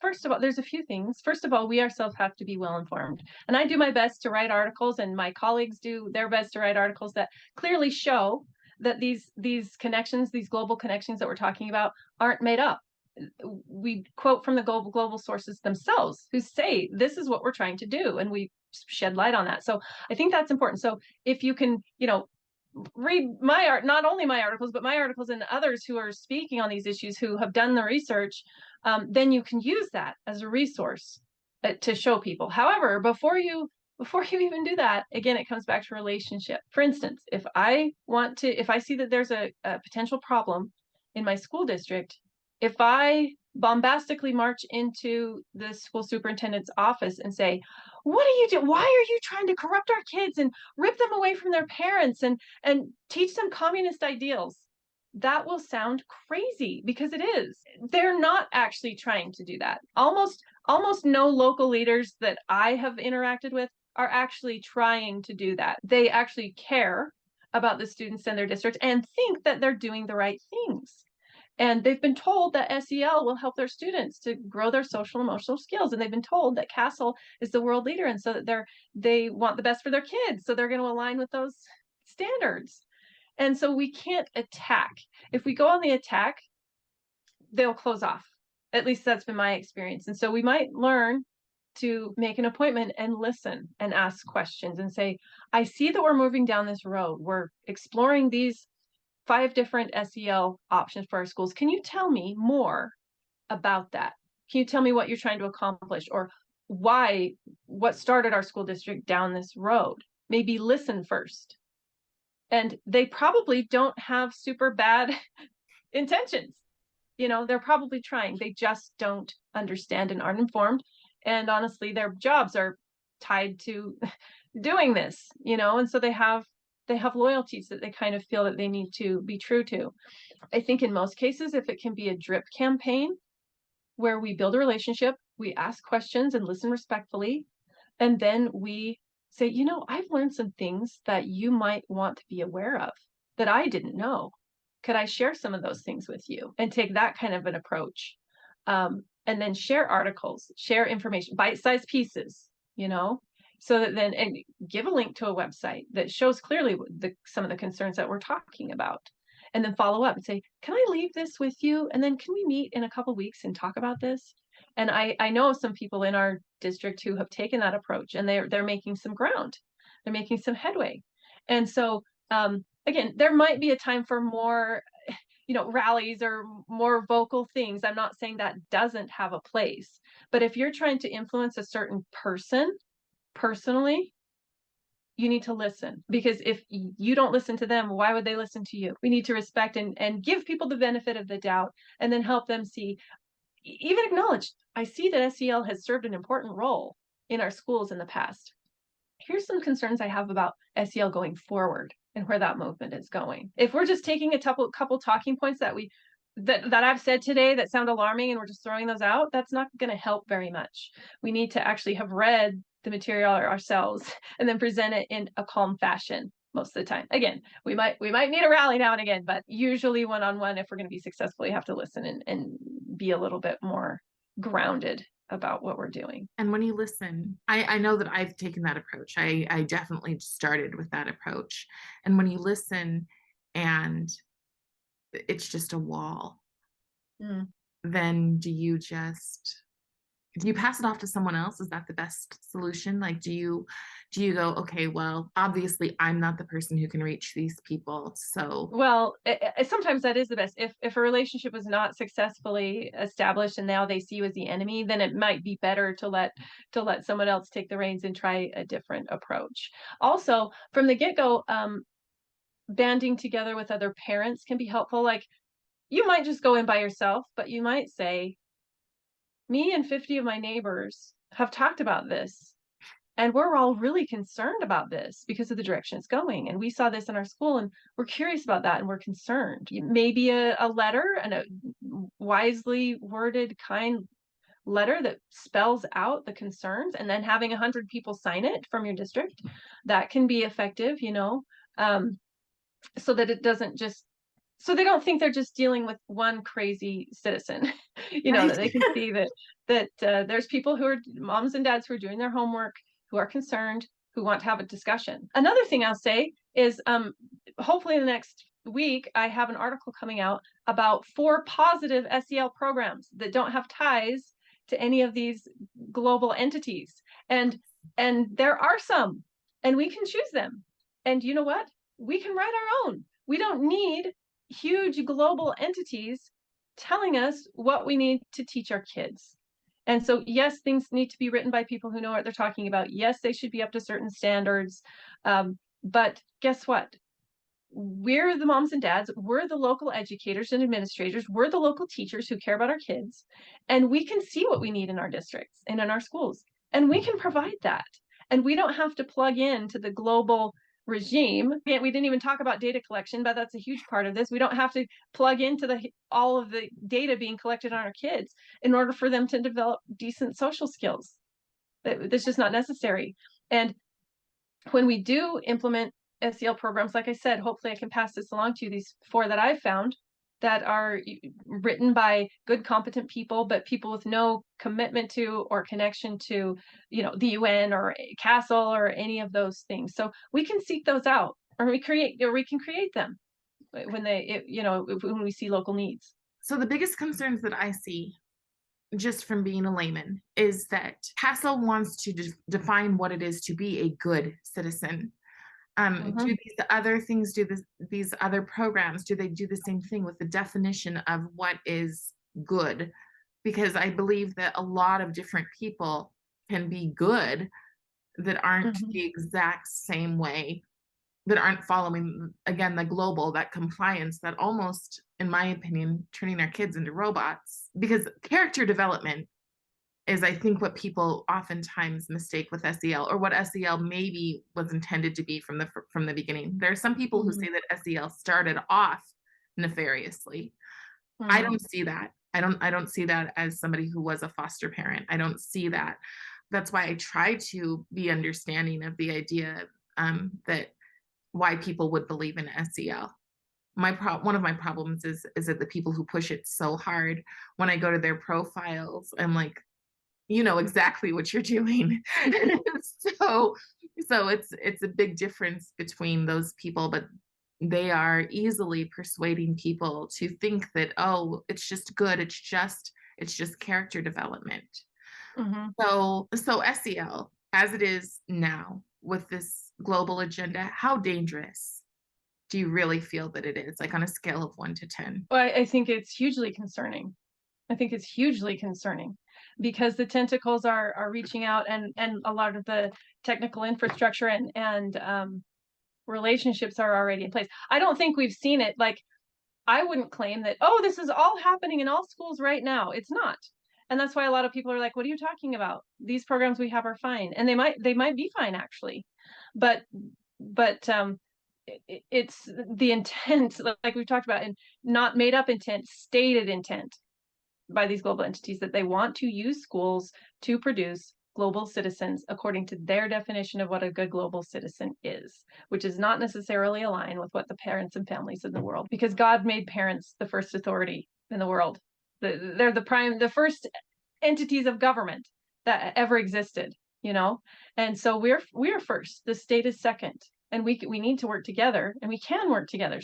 first of all, there's a few things. First of all, we ourselves have to be well informed. And I do my best to write articles, and my colleagues do their best to write articles that clearly show that these connections, these global connections that we're talking about, aren't made up. We quote from the global sources themselves who say this is what we're trying to do, and we shed light on that. So I think that's important. So if you can, read my art, not only my articles, but my articles and others who are speaking on these issues who have done the research, then you can use that as a resource to show people. However, before you even do that, again, it comes back to relationship. For instance, if I see that there's a potential problem in my school district, if I bombastically march into the school superintendent's office and say, what are you doing? Why are you trying to corrupt our kids and rip them away from their parents and teach them communist ideals? That will sound crazy because it is. They're not actually trying to do that. Almost no local leaders that I have interacted with are actually trying to do that. They actually care about the students in their district and think that they're doing the right things. And they've been told that SEL will help their students to grow their social and emotional skills. And they've been told that Castle is the world leader. And so that they want the best for their kids. So they're going to align with those standards. And so we can't attack. If we go on the attack, they'll close off. At least that's been my experience. And so we might learn to make an appointment and listen and ask questions and say, I see that we're moving down this road. We're exploring these 5 different SEL options for our schools. Can you tell me more about that? Can you tell me what you're trying to accomplish or what started our school district down this road? Maybe listen first. And they probably don't have super bad intentions. They're probably trying. They just don't understand and aren't informed. And honestly, their jobs are tied to doing this, and so they have loyalties that they kind of feel that they need to be true to. I think in most cases, if it can be a drip campaign where we build a relationship, we ask questions and listen respectfully, and then we say, I've learned some things that you might want to be aware of that I didn't know. Could I share some of those things with you? And take that kind of an approach. And then share articles, share information, bite-sized pieces, so that then, and give a link to a website that shows clearly some of the concerns that we're talking about. And then follow up and say, can I leave this with you? And then can we meet in a couple weeks and talk about this? And I know of some people in our district who have taken that approach, and they're making some ground. They're making some headway. And so, again, there might be a time for more, rallies or more vocal things. I'm not saying that doesn't have a place, but if you're trying to influence a certain person personally, you need to listen, because if you don't listen to them, why would they listen to you? We need to respect and give people the benefit of the doubt, and then help them see, even acknowledge, I see that SEL has served an important role in our schools in the past. Here's some concerns I have about SEL going forward and where that movement is going. If we're just taking a couple talking points that I've said today that sound alarming and we're just throwing those out, that's not going to help very much. We need to actually have read the material ourselves and then present it in a calm fashion most of the time. Again, we might need a rally now and again, but usually one-on-one, if we're going to be successful, you have to listen and be a little bit more grounded about what we're doing. And when you listen, I know that I've taken that approach. I definitely started with that approach. And when you listen and it's just a wall, then do you pass it off to someone else? Is that the best solution? Like, do you go, okay, well, obviously I'm not the person who can reach these people. So, well, sometimes that is the best. If a relationship was not successfully established and now they see you as the enemy, then it might be better to let someone else take the reins and try a different approach. Also, from the get-go, banding together with other parents can be helpful. Like, you might just go in by yourself, but you might say, me and 50 of my neighbors have talked about this, and we're all really concerned about this because of the direction it's going. And we saw this in our school, and we're curious about that, and we're concerned. Maybe a letter, and a wisely worded, kind letter that spells out the concerns, and then having 100 people sign it from your district, that can be effective, so that it doesn't just so they don't think they're just dealing with one crazy citizen, right. that they can see that there's people who are moms and dads who are doing their homework, who are concerned, who want to have a discussion. Another thing I'll say is, hopefully in the next week, I have an article coming out about 4 positive SEL programs that don't have ties to any of these global entities. And there are some, and we can choose them. And you know what? We can write our own. We don't need huge global entities telling us what we need to teach our kids. And so, yes, things need to be written by people who know what they're talking about. Yes, they should be up to certain standards. But guess what? We're the moms and dads. We're the local educators and administrators. We're the local teachers who care about our kids. And we can see what we need in our districts and in our schools. And we can provide that. And we don't have to plug into the global regime. We didn't even talk about data collection, but that's a huge part of this. We don't have to plug into all of the data being collected on our kids in order for them to develop decent social skills. That's just not necessary. And when we do implement SEL programs, like I said, hopefully I can pass this along to you, these 4 that I've found that are written by good, competent people, but people with no commitment to or connection to, the UN or CASEL or any of those things. So we can seek those out, or we can create them when when we see local needs. So the biggest concerns that I see, just from being a layman, is that CASEL wants to define what it is to be a good citizen. Do these other things, these other programs, do they do the same thing with the definition of what is good? Because I believe that a lot of different people can be good that aren't the exact same way, that aren't following, again, the global, that compliance, that almost, in my opinion, turning our kids into robots. Because character development is, I think, what people oftentimes mistake with SEL, or what SEL maybe was intended to be from the beginning. There are some people who say that SEL started off nefariously. I don't see that. I don't see that as somebody who was a foster parent. I don't see that. That's why I try to be understanding of the idea that why people would believe in SEL. One of my problems is that the people who push it so hard, when I go to their profiles, I'm like, you know exactly what you're doing. so it's a big difference between those people, but they are easily persuading people to think that, oh, it's just good, it's just character development. So SEL as it is now, with this global agenda, how dangerous do you really feel that it is, like on a scale of 1 to 10? Well, I think it's hugely concerning. I think it's hugely concerning because the tentacles are reaching out, and a lot of the technical infrastructure and relationships are already in place. I don't think we've seen it. Like, I wouldn't claim that, oh, this is all happening in all schools right now. It's not. And that's why a lot of people are like, what are you talking about? These programs we have are fine. And they might be fine, actually. But it's the intent, like we've talked about, and not made up intent, stated intent by these global entities that they want to use schools to produce global citizens according to their definition of what a good global citizen is, which is not necessarily aligned with what the parents and families in the world, because God made parents the first authority in the world. They're the first entities of government that ever existed, and so we're first. The state is second, and we need to work together, and we can work together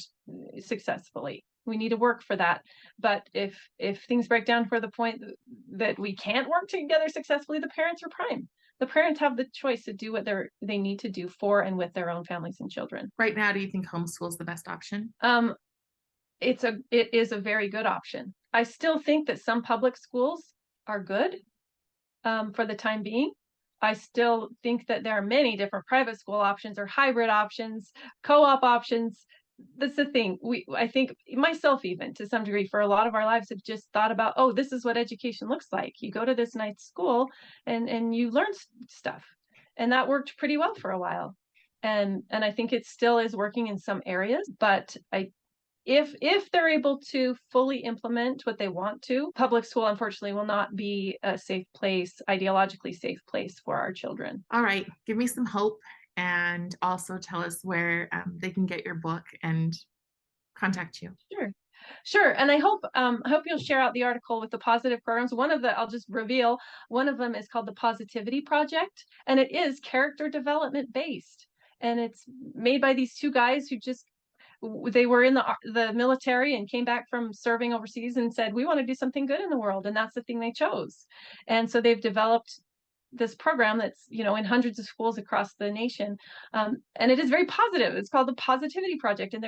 successfully. We need to work for that. But if things break down for the point that we can't work together successfully, the parents are prime. The parents have the choice to do what they need to do for and with their own families and children. Right now, do you think homeschool is the best option? It is a very good option. I still think that some public schools are good for the time being. I still think that there are many different private school options or hybrid options, co-op options. That's the thing. I think myself, even to some degree, for a lot of our lives, have just thought about, oh, this is what education looks like. You go to this nice school and you learn stuff, and that worked pretty well for a while. And I think it still is working in some areas, but if they're able to fully implement what they want to, public school, unfortunately, will not be a safe place, ideologically safe place for our children. All right, give me some hope, and also tell us where they can get your book and contact you. Sure. And I hope you'll share out the article with the positive programs. I'll just reveal, one of them is called the Positivity Project, and it is character development based. And it's made by these two guys who they were in the military and came back from serving overseas and said, we want to do something good in the world. And that's the thing they chose. And so they've developed this program that's in hundreds of schools across the nation, and it is very positive. It's called the Positivity Project, and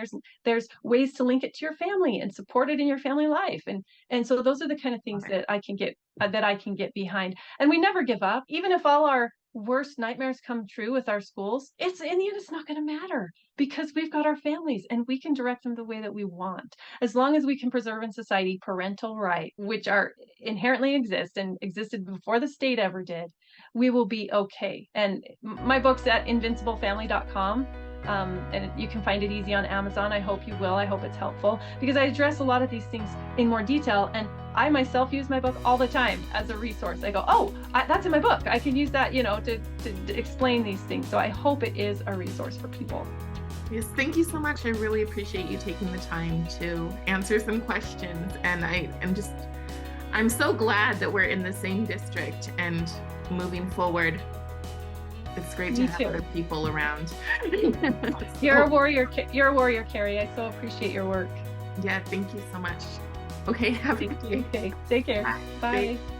there's ways to link it to your family and support it in your family life, and so those are the kind of things that I can get behind. And we never give up, even if all our worst nightmares come true with our schools. It's in the end, it's not going to matter, because we've got our families and we can direct them the way that we want, as long as we can preserve in society parental rights, which are inherently exist and existed before the state ever did. We will be okay. And my book's at invinciblefamily.com. And you can find it easy on Amazon. I hope you will. I hope it's helpful, because I address a lot of these things in more detail, and I myself use my book all the time as a resource. I go, oh, that's in my book. I can use that, to explain these things. So I hope it is a resource for people. Yes, thank you so much. I really appreciate you taking the time to answer some questions. And I'm so glad that we're in the same district and moving forward. It's great to have other people around. You're a warrior, Carrie. I so appreciate your work. Yeah, thank you so much. Okay, have a good day. Okay, take care. Bye. Bye.